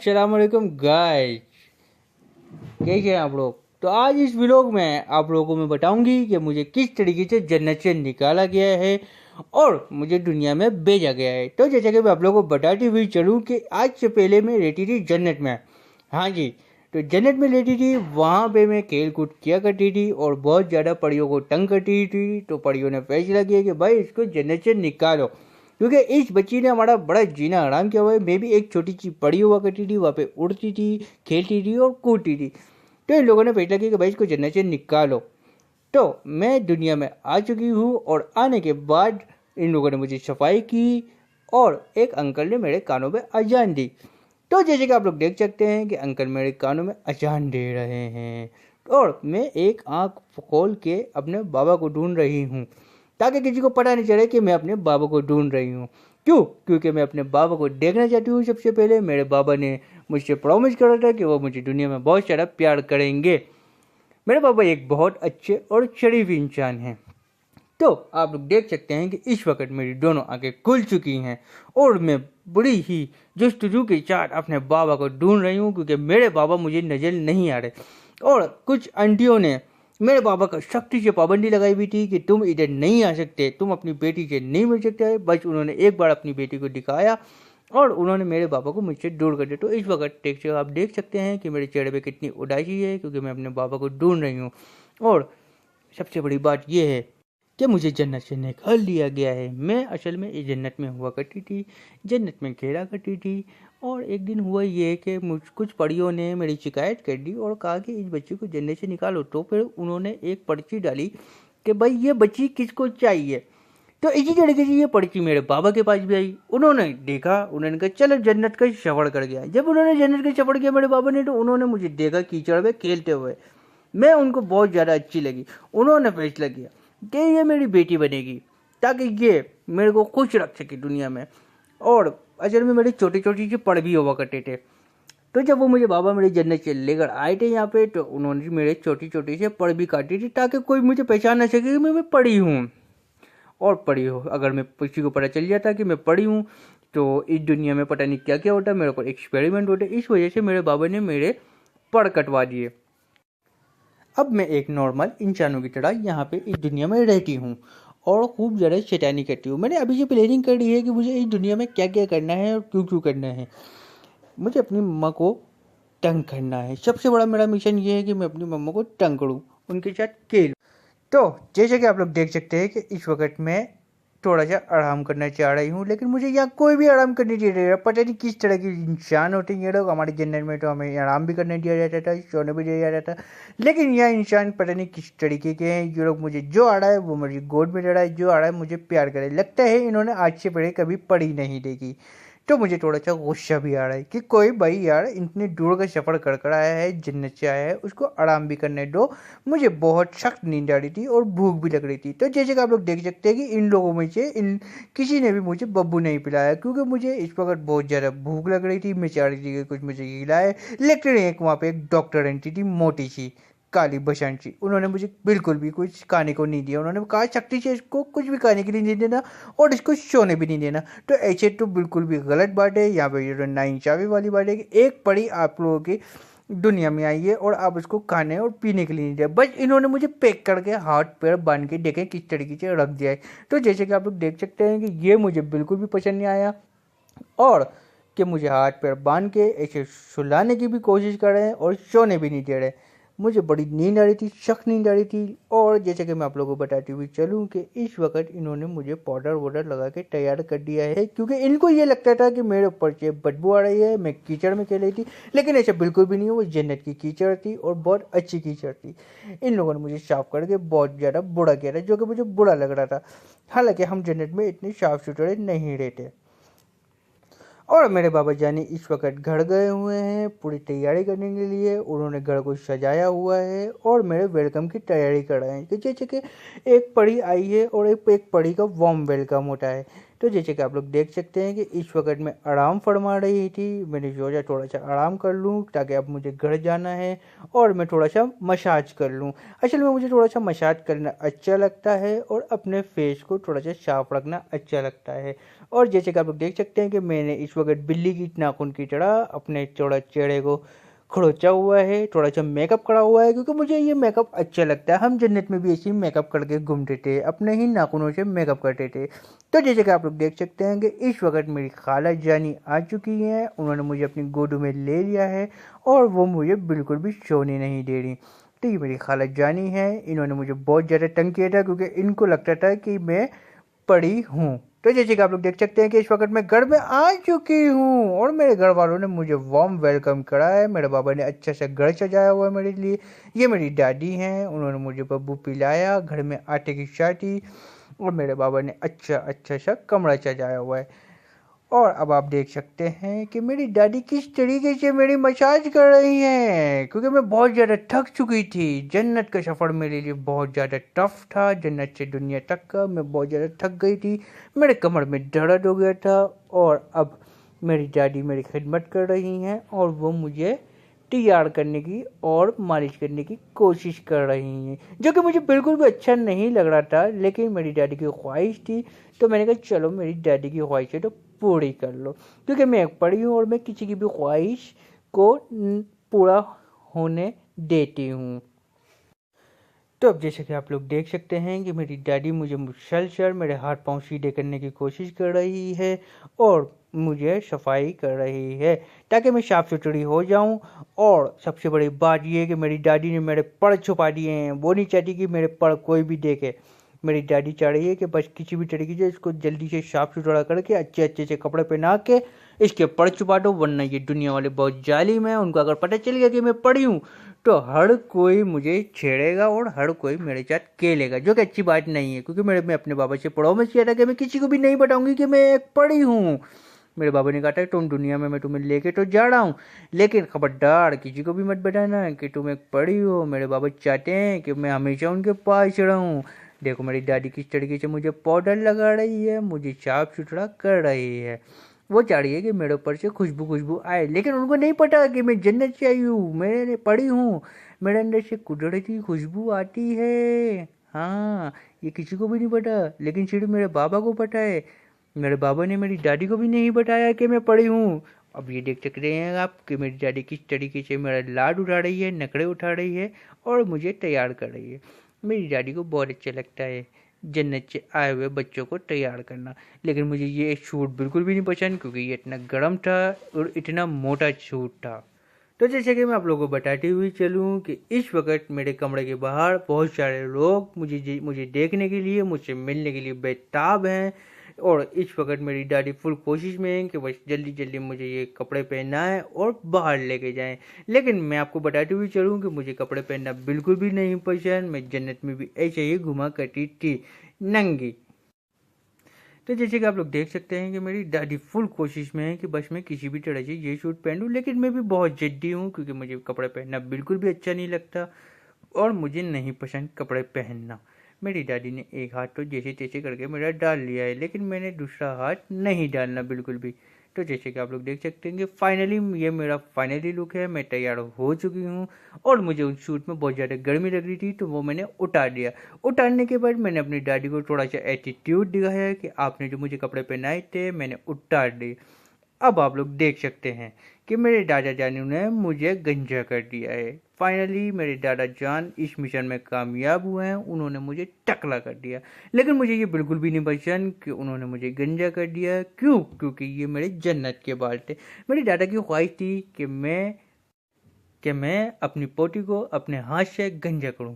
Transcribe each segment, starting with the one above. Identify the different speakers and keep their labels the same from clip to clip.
Speaker 1: अस्सलाम वालेकुम गाइस, कैसे हैं आप लोग। तो आज इस व्लॉग में आप लोगों को मैं बताऊंगी कि मुझे किस तरीके से जन्नत से निकाला गया है और मुझे दुनिया में भेजा गया है। तो जैसे कि मैं आप लोगों को बताती हुई चलूँ कि आज से पहले मैं रहती थी जन्नत में। हाँ जी, तो जन्नत में रहती थी, वहाँ पे मैं खेल कूद किया करती थी और बहुत ज़्यादा परियों को तंग करती थी। तो परियों ने फैसला किया कि भाई इसको जन्नत से निकालो, क्योंकि इस बच्ची ने हमारा बड़ा जीना हराम किया हुआ है। मैं भी एक छोटी सी पड़ी हुआ करती थी, वहाँ पे उड़ती थी, खेलती थी और कूदती थी। तो इन लोगों ने फैसला किया कि भाई इसको जन्नत से निकालो। तो मैं दुनिया में आ चुकी हूँ और आने के बाद इन लोगों ने मुझे सफाई की और एक अंकल ने मेरे कानों में अजान दी। तो जैसे कि आप लोग देख सकते हैं कि अंकल मेरे कानों में अजान दे रहे हैं और मैं एक आंख खोल के अपने बाबा को ढूंढ रही हूँ, ताकि किसी को पता नहीं चले कि मैं अपने बाबा को ढूंढ रही हूँ। क्यों? क्योंकि मैं अपने बाबा को देखना चाहती हूँ। सबसे पहले मेरे बाबा ने मुझसे प्रॉमिस करा था कि वो मुझे दुनिया में बहुत सारा प्यार करेंगे। मेरे बाबा एक बहुत अच्छे और शरीफ इंसान हैं। तो आप लोग देख सकते हैं कि इस वक्त मेरी दोनों आंखें खुल चुकी हैं और मैं बड़ी ही जस्तजू के साथ अपने बाबा को ढूंढ रही हूँ, क्योंकि मेरे बाबा मुझे नजर नहीं आ रहे। और कुछ आंटियों ने मेरे बाबा का सख्ती से पाबंदी लगाई हुई थी कि तुम इधर नहीं आ सकते, तुम अपनी बेटी से नहीं मिल सकते। बस उन्होंने एक बार अपनी बेटी को दिखाया और उन्होंने मेरे बाबा को मुझसे दूर कर दिया। तो इस वक्त आप देख सकते हैं कि मेरे चेहरे पे कितनी उदासी है, क्योंकि मैं अपने बाबा को ढूंढ रही हूँ। और सबसे बड़ी बात यह है कि मुझे जन्नत से निकाल लिया गया है। मैं असल में इस जन्नत में हुआ करती थी, जन्नत में खेला करती थी। और एक दिन हुआ ये कि मुझ कुछ परियों ने मेरी शिकायत कर दी और कहा कि इस बच्ची को जन्नत से निकालो। तो फिर उन्होंने एक पर्ची डाली कि भाई ये बच्ची किसको चाहिए। तो इसी तरीके से ये पर्ची मेरे बाबा के पास भी आई। उन्होंने देखा, उन्होंने कहा चलो जन्नत का सफर कर गया। जब उन्होंने जन्नत का सफर किया मेरे बाबा ने, तो उन्होंने मुझे देखा कीचड़ में खेलते हुए। मैं उनको बहुत ज़्यादा अच्छी लगी। उन्होंने फैसला किया कि ये मेरी बेटी बनेगी, ताकि ये मेरे को खुश रख सके दुनिया में। और असल में मेरे छोटे छोटे से पड़ भी हुआ करते थे। तो जब वो मुझे बाबा मेरी जन्नत से लेकर आए थे यहाँ पे, तो उन्होंने मेरे छोटी छोटी से पड़ भी काटी थी, ताकि कोई मुझे पहचान ना सके कि मैं पड़ी हूँ। और पड़ी हो, अगर मैं किसी को पता चल जाता कि मैं पड़ी हूँ, तो इस दुनिया में पता नहीं क्या क्या होता, मेरे ऊपर एक्सपेरिमेंट होते। इस वजह से मेरे बाबा ने मेरे पड़ कटवा दिए। अब मैं एक नॉर्मल इंसानों की तरह यहाँ पे इस दुनिया में रहती हूँ और खूब ज़्यादा शैतानी करती हूँ। मैंने अभी से प्लानिंग करी है कि मुझे इस दुनिया में क्या क्या करना है और क्यों क्यों करना है। मुझे अपनी मम्मा को तंग करना है। सबसे बड़ा मेरा मिशन ये है कि मैं अपनी मम्मा को तंग करूँ, उनके साथ खेलूँ। तो जैसे कि आप लोग देख सकते हैं कि इस वक्त मैं थोड़ा सा आराम करना चाह रही हूँ, लेकिन मुझे यहाँ कोई भी आराम करने नहीं दे रहा। पता नहीं किस तरह के इंसान होते हैं ये लोग। हमारे जन्नत में तो हमें आराम भी करने दिया जाता था, सोने भी दिया जाता था, लेकिन यह इंसान पता नहीं किस तरीके के हैं। ये लोग मुझे जो आ रहा है वो मेरी गोद में ले रहा है, जो आ रहा है मुझे प्यार करे। लगता है इन्होंने आज से पहले कभी पढ़ी नहीं देखी। तो मुझे थोड़ा सा गुस्सा भी आ रहा है कि कोई भाई यार इतनी दूर का सफ़र कर कर आया है, जन्नत से आया है, उसको आराम भी करने दो। मुझे बहुत सख्त नींद आ रही थी और भूख भी लग रही थी। तो जैसे कि आप लोग देख सकते हैं कि इन लोगों में से इन किसी ने भी मुझे बब्बू नहीं पिलाया, क्योंकि मुझे इस वक्त बहुत ज़्यादा भूख लग रही थी। मैं चाह रही थी कि कुछ मुझे खिलाए, लेकिन एक वहाँ पे एक डॉक्टर आंटी थी, मोटी सी काली बसंत सी। उन्होंने मुझे बिल्कुल भी कुछ खाने को नहीं दिया। उन्होंने कहा सख्ती से इसको कुछ भी खाने के लिए नहीं देना और इसको सोने भी नहीं देना। तो ऐसे तो बिल्कुल भी गलत बात है। यहाँ पे ये नाइंसाफ़ी वाली बात है कि एक पड़ी आप लोगों की दुनिया में आई है और आप उसको खाने और पीने के लिए नहीं दिया। बस इन्होंने मुझे पैक करके हाथ पैर बांध के देखें किस तरीके से रख दिया है। तो जैसे कि आप लोग देख सकते हैं कि ये मुझे बिल्कुल भी पसंद नहीं आया और कि मुझे हाथ पैर बांध के ऐसे सुलाने की भी कोशिश कर रहे हैं और सोने भी नहीं दे रहे। मुझे बड़ी नींद आ रही थी, सख्त नींद आ रही थी। और जैसे कि मैं आप लोगों को बताती हुई चलूँ कि इस वक्त इन्होंने मुझे पाउडर वाउडर लगा के तैयार कर दिया है, क्योंकि इनको ये लगता था कि मेरे ऊपर से बदबू आ रही है, मैं कीचड़ में खेल रही थी। लेकिन ऐसा बिल्कुल भी नहीं है, वो जन्नत की कीचड़ थी और बहुत अच्छी कीचड़ थी। इन लोगों ने मुझे साफ करके बहुत ज़्यादा बुरा किया था, जो कि मुझे बुरा लग रहा था। हालांकि हम जन्नत में इतने साफ सुथरे नहीं रहते। और मेरे बाबा जानी इस वक्त घर गए हुए हैं पूरी तैयारी करने के लिए। उन्होंने घर को सजाया हुआ है और मेरे वेलकम की तैयारी कर रहे हैं कि जैसे कि एक परी आई है और एक परी का वार्म वेलकम होता है। तो जैसे कि आप लोग देख सकते हैं कि इस वक्त मैं आराम फरमा रही थी। मैंने सोचा थोड़ा सा आराम कर लूँ, ताकि अब मुझे घर जाना है और मैं थोड़ा सा मसाज कर लूँ। असल में मुझे थोड़ा सा मसाज करना अच्छा लगता है और अपने फेस को थोड़ा सा साफ रखना अच्छा लगता है। और जैसे कि आप लोग देख सकते हैं कि मैंने इस वक्त बिल्ली की नाखून की तरह अपने थोड़ा चेहरे को खरोचा हुआ है, थोड़ा सा मेकअप करा हुआ है, क्योंकि मुझे ये मेकअप अच्छा लगता है। हम जन्नत में भी ऐसे ही मेकअप करके घूमते थे, अपने ही नाखूनों से मेकअप करते थे। तो जैसे कि आप लोग देख सकते हैं कि इस वक्त मेरी खाला जानी आ चुकी हैं, उन्होंने मुझे अपनी गोद में ले लिया है और वो मुझे बिल्कुल भी सोने नहीं दे रही। तो ये मेरी खाला जानी है, इन्होंने मुझे बहुत ज़्यादा तंग किया था क्योंकि इनको लगता था कि मैं पड़ी हूँ। तो जैसे कि आप लोग देख सकते हैं कि इस वक्त मैं घर में आ चुकी हूँ और मेरे घर वालों ने मुझे वार्म वेलकम करा है। मेरे बाबा ने अच्छा सा घर सजाया हुआ है मेरे लिए। ये मेरी दादी हैं, उन्होंने मुझे बब्बू पिलाया, घर में आटे की चाटी, और मेरे बाबा ने अच्छा सा कमरा सजाया हुआ है। और अब आप देख सकते हैं कि मेरी दादी किस तरीके से मेरी मसाज कर रही हैं, क्योंकि मैं बहुत ज़्यादा थक चुकी थी। जन्नत का सफ़र मेरे लिए बहुत ज़्यादा टफ था, जन्नत से दुनिया तक का मैं बहुत ज़्यादा थक गई थी, मेरे कमर में दर्द हो गया था। और अब मेरी दादी मेरी खिदमत कर रही हैं और वो मुझे तैयार करने की और मालिश करने की कोशिश कर रही हैं, जो कि मुझे बिल्कुल भी अच्छा नहीं लग रहा था, लेकिन मेरी डैडी की ख्वाहिश थी तो मैंने कहा चलो मेरी डैडी की ख्वाहिश है तो पूरी कर लो, क्योंकि मैं एक पढ़ी हूँ और मैं किसी की भी ख्वाहिश को पूरा होने देती हूँ। तो अब जैसे कि आप लोग देख सकते हैं कि मेरी डैडी मुझे मुसलसल मेरे हाथ पांव सीधे करने की कोशिश कर रही है और मुझे सफाई कर रही है ताकि मैं साफ सुथरी हो जाऊं। और सबसे बड़ी बात यह है कि मेरी दादी ने मेरे पड़ छुपा दिए हैं, वो नहीं चाहती कि मेरे पड़ कोई भी देखे। मेरी दादी चाह रही है कि बस किसी भी तरीके से इसको जल्दी से साफ सुथरा करके अच्छे अच्छे से कपड़े पहना के इसके पड़ छुपा दो, वरना ये दुनिया वाले बहुत जालिम है। उनको अगर पता चल गया कि मैं पढ़ी हूँ तो हर कोई मुझे छेड़ेगा और हर कोई मेरे साथ खेलेगा, जो कि अच्छी बात नहीं है, क्योंकि मैं अपने बाबा से प्रॉमिस किया था कि मैं किसी को भी नहीं बताऊंगी कि मैं एक पढ़ी हूँ। मेरे बाबा ने कहा था तुम दुनिया में मैं तुम्हें लेके तो जा रहा हूँ, लेकिन खबरदार किसी को भी मत बताना कि तुम एक पढ़ी हो। मेरे बाबा चाहते हैं कि मैं हमेशा उनके पास रहूँ। देखो मेरी दादी किस तरीके से मुझे पाउडर लगा रही है, मुझे साफ सुथरा कर रही है। वो चाह रही है कि मेरे ऊपर से खुशबू खुशबू आए, लेकिन उनको नहीं पता कि मैं जन्नत से आई हूँ, मैंने पढ़ी हूँ, मेरे अंदर से कुदरती खुशबू आती है। हाँ, ये किसी को भी नहीं पता, लेकिन सिर्फ मेरे बाबा को पता है। मेरे बाबा ने मेरी दादी को भी नहीं बताया कि मैं पढ़ी हूँ। अब ये देख सकते हैं आप कि मेरी दादी किस तरीके से मेरा लाड उठा रही है, नखरे उठा रही है और मुझे तैयार कर रही है। मेरी दादी को बहुत अच्छा लगता है जन्नत से आए हुए बच्चों को तैयार करना, लेकिन मुझे ये सूट बिल्कुल भी नहीं पसंद, क्योंकि ये इतना गर्म था और इतना मोटा सूट था। तो जैसे कि मैं आप लोगों को बताती हुई चलूँ कि इस वक्त मेरे कमरे के बाहर बहुत सारे लोग मुझे देखने के लिए, मुझसे मिलने के लिए बेताब हैं। और इस वक्त मेरी दादी फुल कोशिश में है कि बस जल्दी जल्दी मुझे ये कपड़े पहनाएं और बाहर लेके जाएं। लेकिन मैं आपको बताती हुई चलूँ कि मुझे कपड़े पहनना बिल्कुल भी नहीं पसंद। मैं जन्नत में भी ऐसे ही घुमा करती थी नंगी। तो जैसे कि आप लोग देख सकते हैं कि मेरी दादी फुल कोशिश में है कि बस मैं किसी भी तरह से ये सूट पहन लूँ, लेकिन मैं भी बहुत जिद्दी हूँ क्योंकि मुझे कपड़े पहनना बिल्कुल भी अच्छा नहीं लगता और मुझे नहीं पसंद कपड़े पहनना। मेरी दादी ने एक हाथ तो जैसे तैसे करके मेरा डाल लिया है, लेकिन मैंने दूसरा हाथ नहीं डालना बिल्कुल भी। तो जैसे कि आप लोग देख सकते हैं कि फाइनली ये मेरा फाइनली लुक है, मैं तैयार हो चुकी हूँ। और मुझे उस सूट में बहुत ज़्यादा गर्मी लग रही थी तो वो मैंने उतार दिया। उतारने के बाद मैंने अपनी दादी को थोड़ा सा एटीट्यूड दिखाया कि आपने जो मुझे कपड़े पहनाए थे मैंने उतार दिए। अब आप लोग देख सकते हैं कि मेरे दादा जान ने मुझे गंजा कर दिया है। फाइनली मेरे दादा जान इस मिशन में कामयाब हुए हैं, उन्होंने मुझे टकला कर दिया। लेकिन मुझे ये बिल्कुल भी नहीं पसंद कि उन्होंने मुझे गंजा कर दिया। क्यों? क्योंकि ये मेरे जन्नत के बाल थे। मेरे दादा की ख्वाहिश थी कि मैं अपनी पोती को अपने हाथ से गंजा करूं।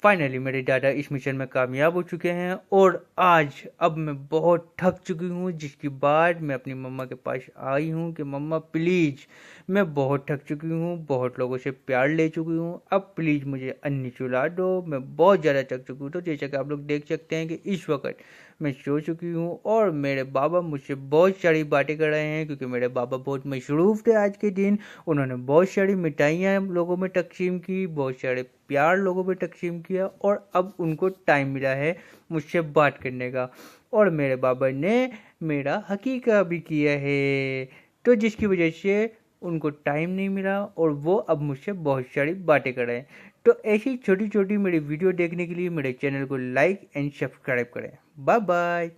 Speaker 1: फाइनली मेरे दादा इस मिशन में कामयाब हो चुके हैं और आज अब मैं बहुत थक चुकी हूँ, जिसके बाद मैं अपनी मम्मा के पास आई हूँ कि मम्मा प्लीज़, मैं बहुत थक चुकी हूँ, बहुत लोगों से प्यार ले चुकी हूँ, अब प्लीज़ मुझे अन्नी चुला दो, मैं बहुत ज़्यादा थक चुकी हूँ। तो जैसा कि आप लोग देख सकते हैं कि इस वक्त मैं सो चुकी हूँ और मेरे बाबा मुझसे बहुत सारी बातें कर रहे हैं, क्योंकि मेरे बाबा बहुत मशरूफ़ थे आज के दिन। उन्होंने बहुत सारी मिठाइयाँ लोगों में तकसीम की, बहुत सारे प्यार लोगों में तकसीम किया और अब उनको टाइम मिला है मुझसे बात करने का। और मेरे बाबा ने मेरा हकीका भी किया है, तो जिसकी वजह से उनको टाइम नहीं मिला और वो अब मुझसे बहुत सारी बातें कर रहे हैं। तो ऐसी छोटी छोटी मेरी वीडियो देखने के लिए मेरे चैनल को लाइक एंड सब्सक्राइब करें। Bye bye.